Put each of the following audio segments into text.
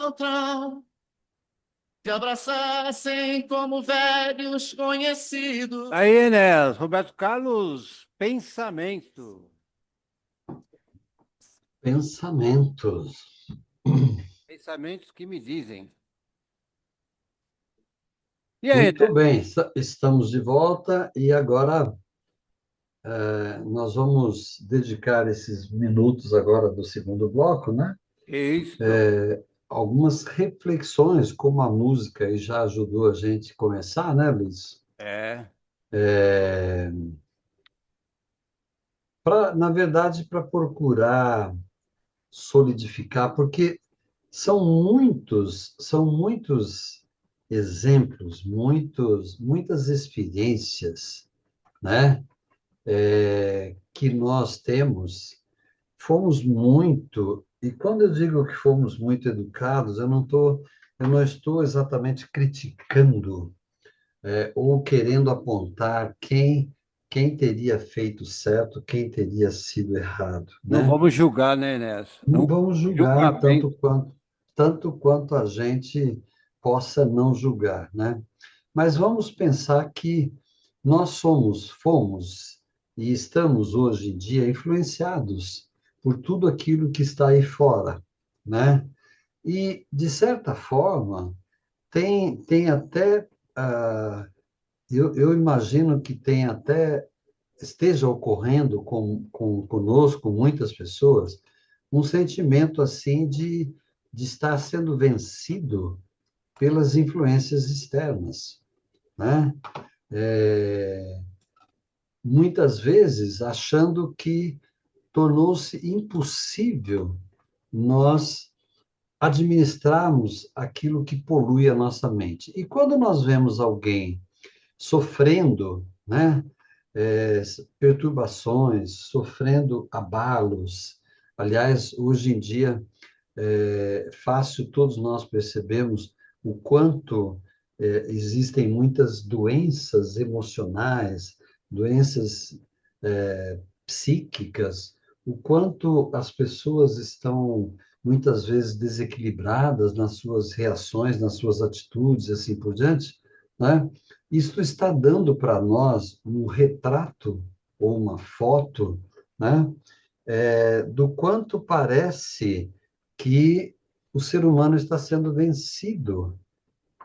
outra, te abraçassem como velhos conhecidos. Aí, Enéas, Roberto Carlos, pensamento. Pensamentos. Pensamentos que me dizem. E aí, Muito Enéas? bem, estamos de volta e agora nós vamos dedicar esses minutos agora do segundo bloco, né? Isso. Algumas reflexões, como a música aí já ajudou a gente a começar, né, Luiz? É. Na verdade, para procurar solidificar, porque são muitos exemplos, muitas experiências, né? Que nós temos, fomos muito, e quando eu digo que fomos muito educados, eu não estou exatamente criticando, ou querendo apontar quem teria feito certo, quem teria sido errado, Não né? vamos julgar, né, Enéas? Não Não vamos julgar julgamento. tanto quanto a gente possa não julgar, né? Mas vamos pensar que fomos e estamos hoje em dia influenciados por tudo aquilo que está aí fora, né? E, de certa forma, tem até, eu imagino que tem até, esteja ocorrendo conosco, muitas pessoas, um sentimento assim de estar sendo vencido pelas influências externas, né? Muitas vezes achando que tornou-se impossível nós administrarmos aquilo que polui a nossa mente. E quando nós vemos alguém sofrendo, né, perturbações, sofrendo abalos, aliás, hoje em dia é fácil todos nós percebemos o quanto existem muitas doenças emocionais, doenças psíquicas, o quanto as pessoas estão muitas vezes desequilibradas nas suas reações, nas suas atitudes, e assim por diante, né? Isso está dando para nós um retrato ou uma foto, né? Do quanto parece que o ser humano está sendo vencido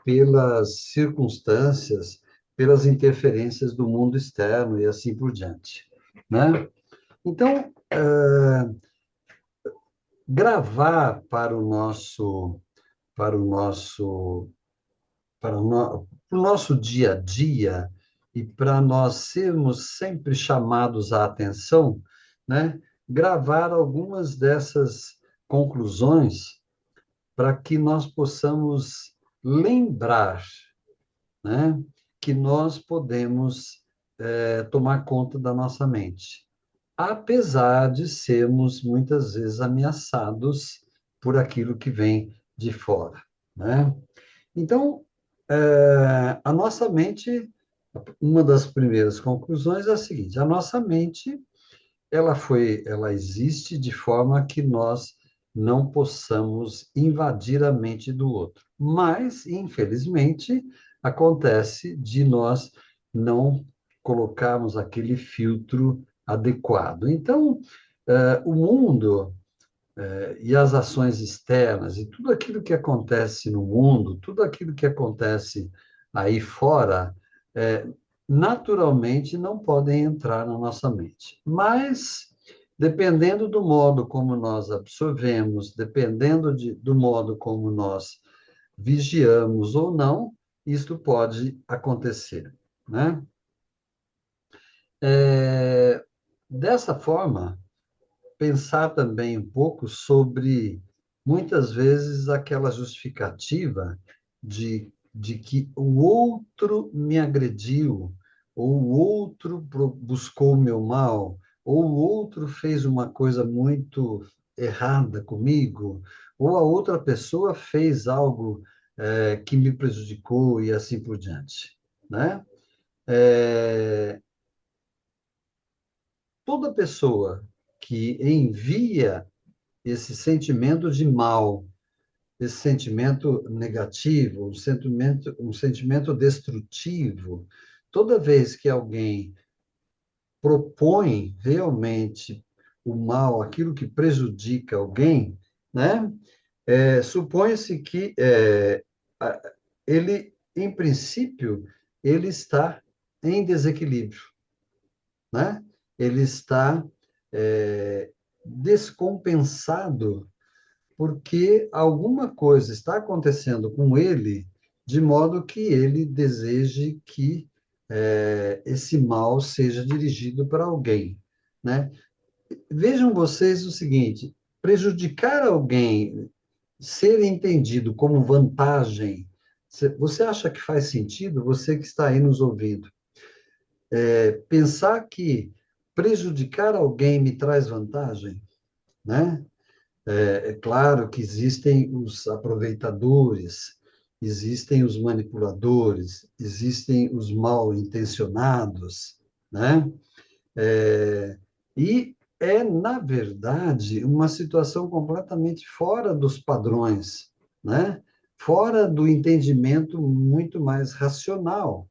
pelas circunstâncias, pelas interferências do mundo externo e assim por diante, né? Então, gravar para o nosso, para o nosso dia a dia e para nós sermos sempre chamados à atenção, né? Gravar algumas dessas conclusões para que nós possamos lembrar, né, que nós podemos tomar conta da nossa mente, apesar de sermos muitas vezes ameaçados por aquilo que vem de fora, né? Então, a nossa mente, uma das primeiras conclusões é a seguinte: a nossa mente ela existe de forma que nós não possamos invadir a mente do outro. Mas, infelizmente, acontece de nós não colocarmos aquele filtro adequado. Então, o mundo e as ações externas e tudo aquilo que acontece no mundo, tudo aquilo que acontece aí fora, é, naturalmente não podem entrar na nossa mente. Mas, dependendo do modo como nós absorvemos, dependendo do modo como nós vigiamos ou não, isto pode acontecer, né? Dessa forma, pensar também um pouco sobre, muitas vezes, aquela justificativa de que o outro me agrediu, ou o outro buscou o meu mal, ou o outro fez uma coisa muito errada comigo, ou a outra pessoa fez algo que me prejudicou e assim por diante, né? É, Toda pessoa que envia esse sentimento de mal esse sentimento negativo, um sentimento destrutivo. Toda vez que alguém propõe realmente o mal, aquilo que prejudica alguém, né? Supõe-se que a- ele, em princípio, ele está em desequilíbrio, né? Ele está descompensado porque alguma coisa está acontecendo com ele de modo que ele deseje que esse mal seja dirigido para alguém, né? Vejam vocês o seguinte: prejudicar alguém, ser entendido como vantagem, você acha que faz sentido? Você que está aí nos ouvindo, pensar que prejudicar alguém me traz vantagem, né? É claro que existem os aproveitadores, existem os manipuladores, existem os mal intencionados, né? E na verdade, uma situação completamente fora dos padrões, né? Fora do entendimento muito mais racional.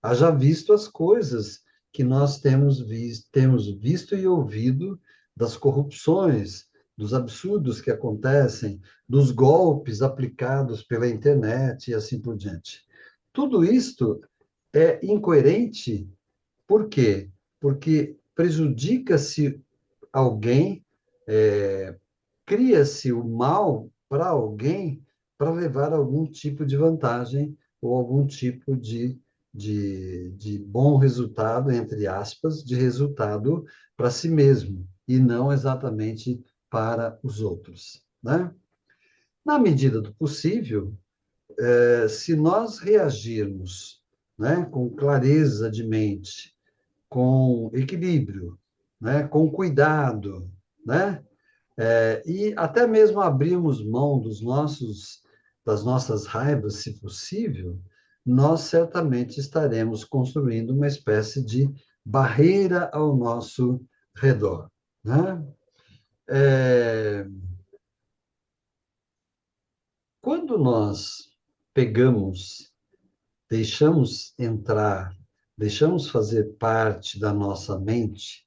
Haja visto as coisas que nós temos visto e ouvido das corrupções, dos absurdos que acontecem, dos golpes aplicados pela internet e assim por diante. Tudo isto é incoerente, por quê? Porque prejudica-se alguém, cria-se o mal para alguém para levar algum tipo de vantagem ou algum tipo de bom resultado, entre aspas, de resultado para si mesmo, e não exatamente para os outros, né? Na medida do possível, se nós reagirmos, né, com clareza de mente, com equilíbrio, né, com cuidado, né, e até mesmo abrirmos mão das nossas raivas, se possível, nós certamente estaremos construindo uma espécie de barreira ao nosso redor, né? É, Quando nós pegamos, deixamos entrar, deixamos fazer parte da nossa mente,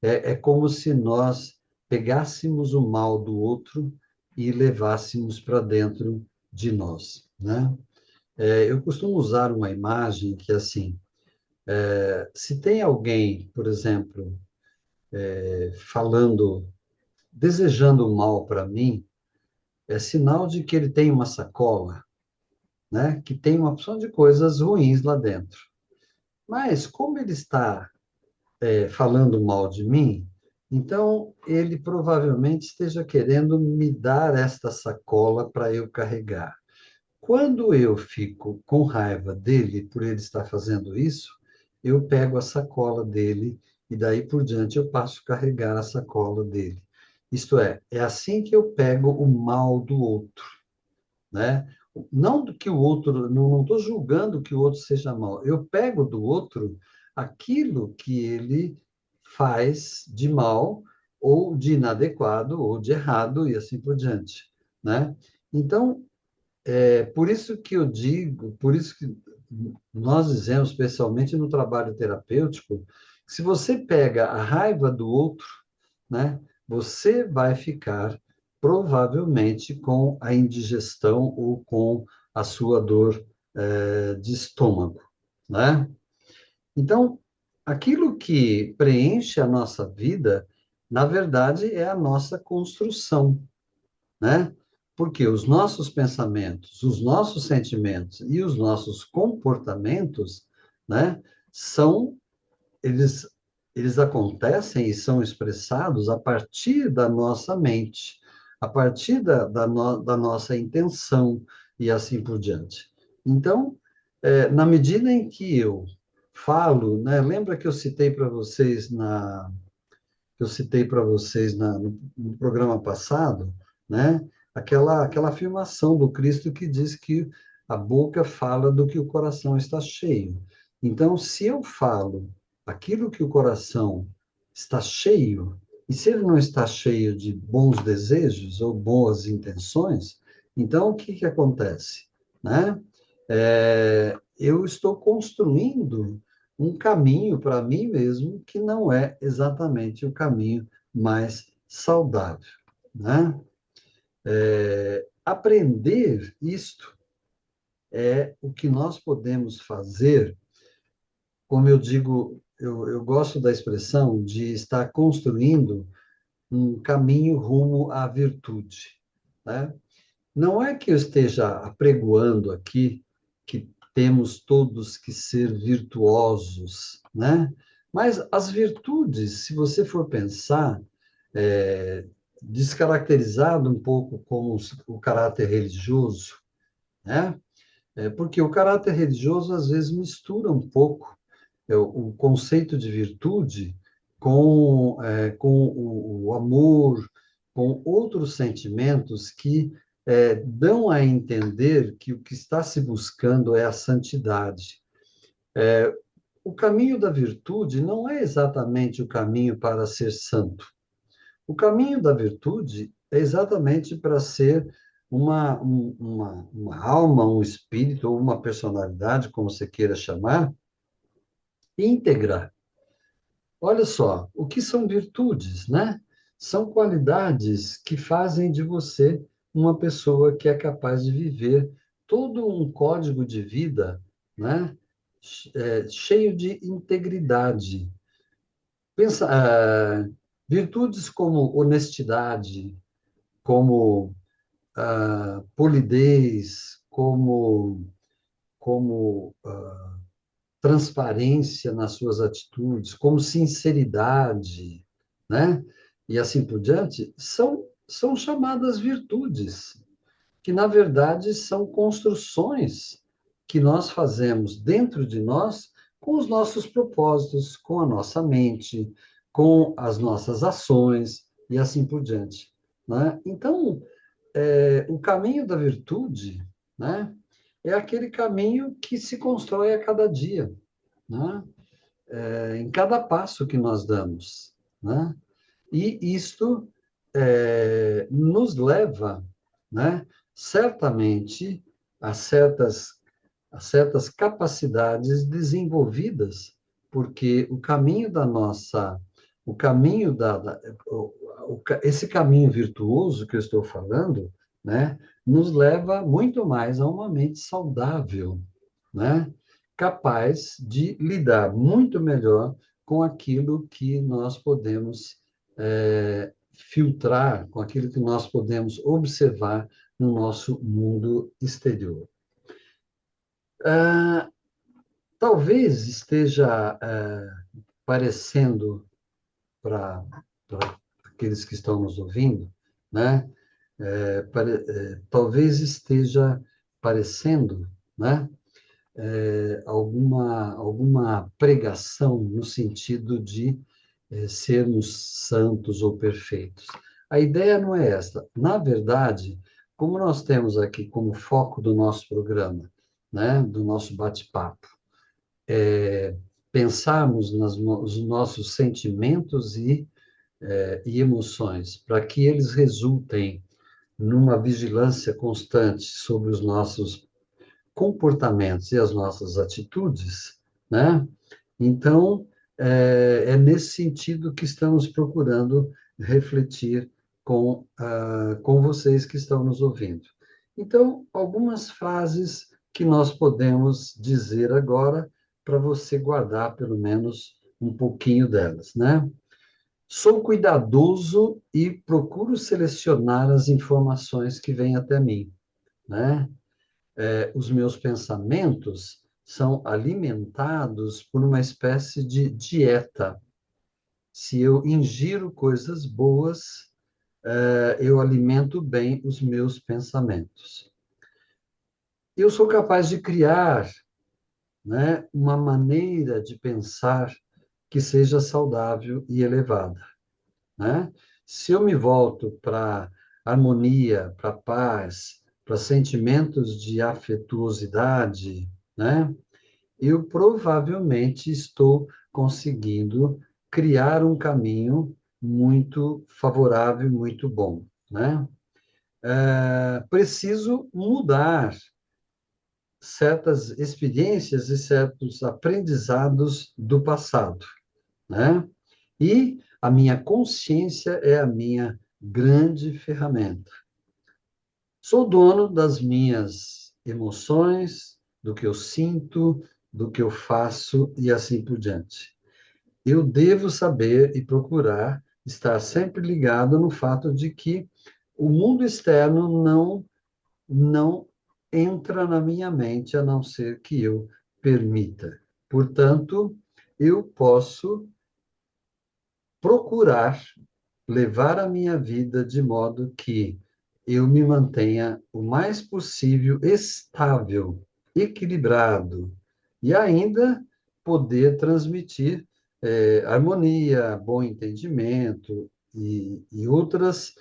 é como se nós pegássemos o mal do outro e levássemos para dentro de nós, né? Eu costumo usar uma imagem que, assim, se tem alguém, por exemplo, falando, desejando o mal para mim, é sinal de que ele tem uma sacola, né? Que tem uma opção de coisas ruins lá dentro. Mas, como ele está falando mal de mim, então ele provavelmente esteja querendo me dar esta sacola para eu carregar. Quando eu fico com raiva dele por ele estar fazendo isso, eu pego a sacola dele e daí por diante eu passo a carregar a sacola dele. Isto é assim que eu pego o mal do outro, né? Não do que o outro, não estou julgando que o outro seja mal. Eu pego do outro aquilo que ele faz de mal ou de inadequado ou de errado e assim por diante, né? Então, por isso que eu digo, por isso que nós dizemos, especialmente no trabalho terapêutico, que se você pega a raiva do outro, né, você vai ficar provavelmente com a indigestão ou com a sua dor de estômago, né? Então, aquilo que preenche a nossa vida, na verdade, é a nossa construção, né? Porque os nossos pensamentos, os nossos sentimentos e os nossos comportamentos, né, são eles eles acontecem e são expressados a partir da nossa mente, a partir da nossa intenção e assim por diante. Então, na medida em que eu falo, né, lembra que eu citei para vocês no programa passado, né? Aquela afirmação do Cristo que diz que a boca fala do que o coração está cheio. Então, se eu falo aquilo que o coração está cheio, e se ele não está cheio de bons desejos ou boas intenções, Então, o que que acontece, né? Eu estou construindo um caminho para mim mesmo que não é exatamente o caminho mais saudável, né? Aprender isto é o que nós podemos fazer, como eu digo, eu gosto da expressão de estar construindo um caminho rumo à virtude, né? Não é que eu esteja apregoando aqui que temos todos que ser virtuosos, né? Mas as virtudes, se você for pensar, é, descaracterizado um pouco como o caráter religioso, né? Porque o caráter religioso às vezes mistura um pouco o conceito de virtude com o amor, com outros sentimentos que dão a entender que o que está se buscando é a santidade. O caminho da virtude não é exatamente o caminho para ser santo. O caminho da virtude é exatamente para ser uma alma, um espírito ou uma personalidade, como você queira chamar, íntegra. Olha só, o que são virtudes, né? São qualidades que fazem de você uma pessoa que é capaz de viver todo um código de vida, né? Cheio de integridade. Pensa, virtudes como honestidade, como polidez, como transparência nas suas atitudes, como sinceridade, né? E assim por diante, são chamadas virtudes, que na verdade são construções que nós fazemos dentro de nós com os nossos propósitos, com a nossa mente, com as nossas ações e assim por diante, né? Então, o caminho da virtude, né, é aquele caminho que se constrói a cada dia, né? Em cada passo que nós damos, né? E isto nos leva, né, certamente a certas capacidades desenvolvidas, porque o caminho esse caminho virtuoso que eu estou falando, né, nos leva muito mais a uma mente saudável, né, capaz de lidar muito melhor com aquilo que nós podemos filtrar, com aquilo que nós podemos observar no nosso mundo exterior. Ah, talvez esteja parecendo para aqueles que estão nos ouvindo, né? Talvez esteja parecendo, né? Alguma pregação no sentido de sermos santos ou perfeitos. A ideia não é esta. Na verdade, como nós temos aqui como foco do nosso programa, né, do nosso bate-papo, pensarmos nos nossos sentimentos e emoções, para que eles resultem numa vigilância constante sobre os nossos comportamentos e as nossas atitudes, né? Então, nesse sentido que estamos procurando refletir com vocês que estão nos ouvindo. Então, algumas frases que nós podemos dizer agora para você guardar pelo menos um pouquinho delas, né? Sou cuidadoso e procuro selecionar as informações que vêm até mim, né? Os meus pensamentos são alimentados por uma espécie de dieta. Se eu ingiro coisas boas, eu alimento bem os meus pensamentos. Eu sou capaz de criar, né, uma maneira de pensar que seja saudável e elevada, né? Se eu me volto para harmonia, para paz, para sentimentos de afetuosidade, né? Eu provavelmente estou conseguindo criar um caminho muito favorável, muito bom, né? preciso mudar certas experiências e certos aprendizados do passado, né? E a minha consciência é a minha grande ferramenta. Sou dono das minhas emoções, do que eu sinto, do que eu faço e assim por diante. Eu devo saber e procurar estar sempre ligado no fato de que o mundo externo não entra na minha mente a não ser que eu permita. Portanto, eu posso procurar levar a minha vida de modo que eu me mantenha o mais possível estável, equilibrado e ainda poder transmitir harmonia, bom entendimento e outras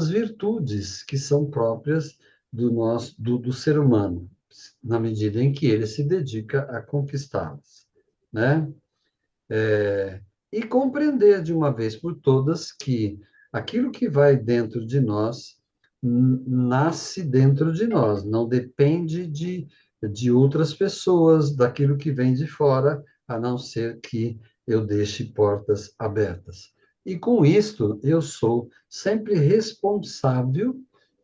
virtudes que são próprias do ser humano, na medida em que ele se dedica a conquistá-las, né? E compreender de uma vez por todas que aquilo que vai dentro de nós nasce dentro de nós, não depende de outras pessoas, daquilo que vem de fora, a não ser que eu deixe portas abertas. E com isto, eu sou sempre responsável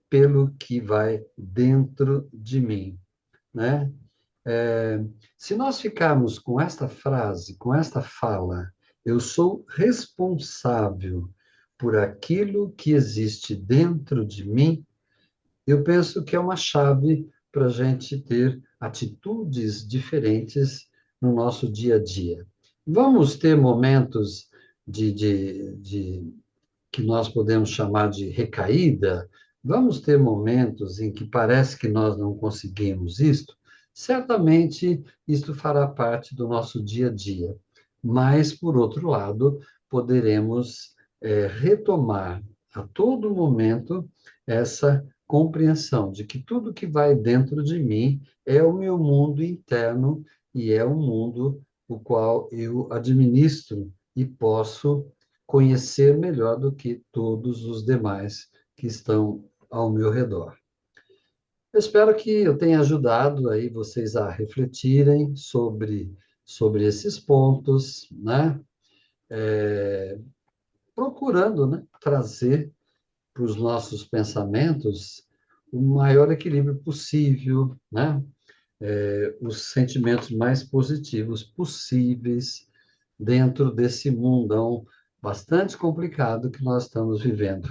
pelo que vai dentro de mim, né? Se nós ficarmos com esta frase, com esta fala, eu sou responsável por aquilo que existe dentro de mim, eu penso que é uma chave para a gente ter atitudes diferentes no nosso dia a dia. Vamos ter momentos de que nós podemos chamar de recaída, vamos ter momentos em que parece que nós não conseguimos isto, certamente isto fará parte do nosso dia a dia. Mas, por outro lado, poderemos retomar a todo momento essa compreensão de que tudo que vai dentro de mim é o meu mundo interno e é o mundo o qual eu administro e posso conhecer melhor do que todos os demais que estão ao meu redor. Eu espero que eu tenha ajudado aí vocês a refletirem sobre esses pontos, né? Procurando, né, trazer para os nossos pensamentos o maior equilíbrio possível, né? Os sentimentos mais positivos possíveis dentro desse mundão bastante complicado que nós estamos vivendo.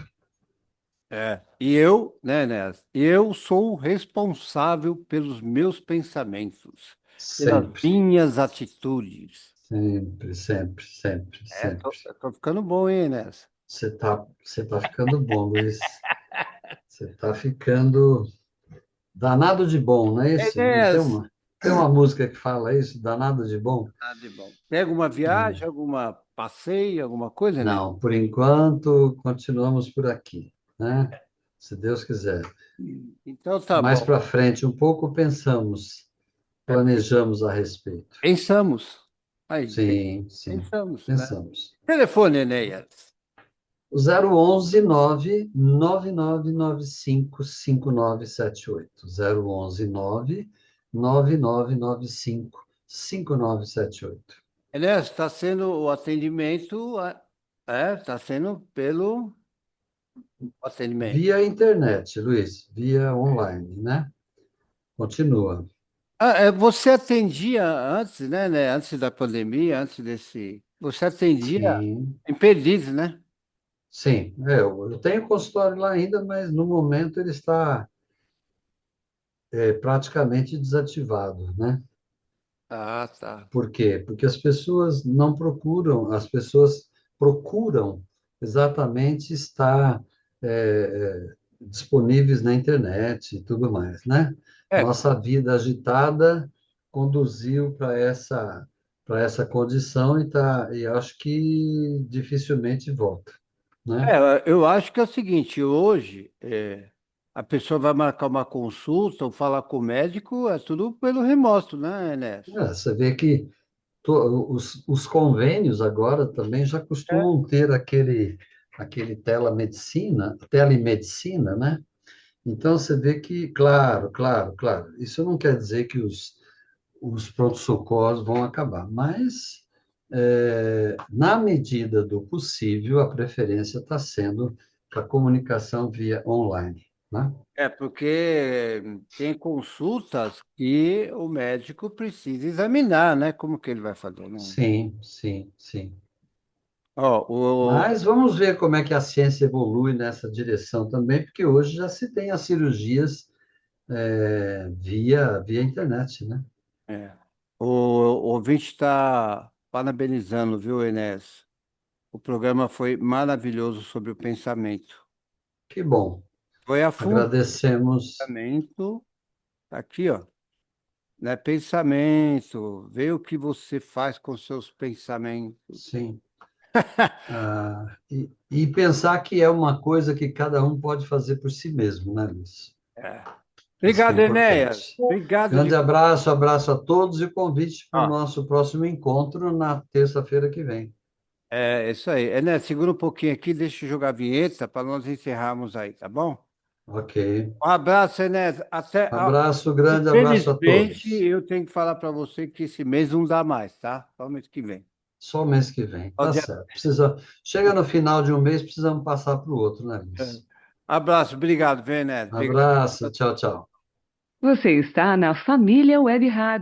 E eu, né, Nes? Eu sou responsável pelos meus pensamentos, pelas Sempre, minhas atitudes. sempre, sempre, sempre, Tô, sempre. eu tô ficando bom, hein, Nes? Você tá ficando bom, Luiz. Você está ficando danado de bom, não é isso? Não tem Nes, uma música que fala isso, danado de bom? tá de bom. Pega uma viagem, alguma passeio, alguma coisa, né? Não, por enquanto, continuamos por aqui, né? Se Deus quiser. Então tá Mais bom. para frente, um pouco pensamos, É, planejamos a respeito. pensamos. Aí, Sim, sim, pensamos, né? pensamos. Telefone, Enéas. O 011 999955978. 011 999955978. Enéas, está sendo o atendimento, está sendo pelo atendimento. Via internet, Luiz, via online, né? Continua. Você atendia antes, né? Antes da pandemia, antes desse. Você atendia Sim, em Perdizes, né? sim. Eu tenho consultório lá ainda, mas no momento ele está praticamente desativado, né? Ah, tá. Por quê? Porque as pessoas não procuram, as pessoas procuram exatamente estar disponíveis na internet e tudo mais, né? É, Nossa vida agitada conduziu para essa condição e acho que dificilmente volta, né? eu acho que é o seguinte, hoje a pessoa vai marcar uma consulta ou falar com o médico, é tudo pelo remoto, né, Enéas? Você vê que os convênios agora também já É. costumam ter aquele telemedicina, né? Então, você vê que, claro, claro, claro, isso não quer dizer que os prontos-socorros vão acabar, mas, na medida do possível, a preferência está sendo para comunicação via online, né? É porque tem consultas que o médico precisa examinar, né? Como que ele vai fazer? Não. Sim, sim, sim. Ó, o, Mas vamos ver como é que a ciência evolui nessa direção também, porque hoje já se tem as cirurgias, via internet, né? é, o ouvinte está parabenizando, viu, Enes? O programa foi maravilhoso sobre o pensamento. Que bom. Foi a fundo o Agradecemos, pensamento, tá aqui, ó. Né? Pensamento, vê o que você faz com seus pensamentos. sim. E pensar que é uma coisa que cada um pode fazer por si mesmo, né, Luiz? É. Isso que é Obrigado, Enéas. importante. Obrigado de. Grande abraço, abraço a todos e convite para o Ó, nosso próximo encontro na terça-feira que vem. é isso aí. Enéas, segura um pouquinho aqui, deixa eu jogar a vinheta para nós encerrarmos aí, tá bom? Ok. Um abraço, Enéas. Abraço, grande abraço a Infelizmente, todos. eu tenho que falar para você que esse mês não dá mais, tá? Só mês que vem. Só o mês que vem, Ó, tá certo. Chega no final de um mês, precisamos passar para o outro, né, Luiz? Abraço, obrigado, viu, Enéas. Obrigado. Abraço, tchau, tchau. Você está na Família Web Rádio.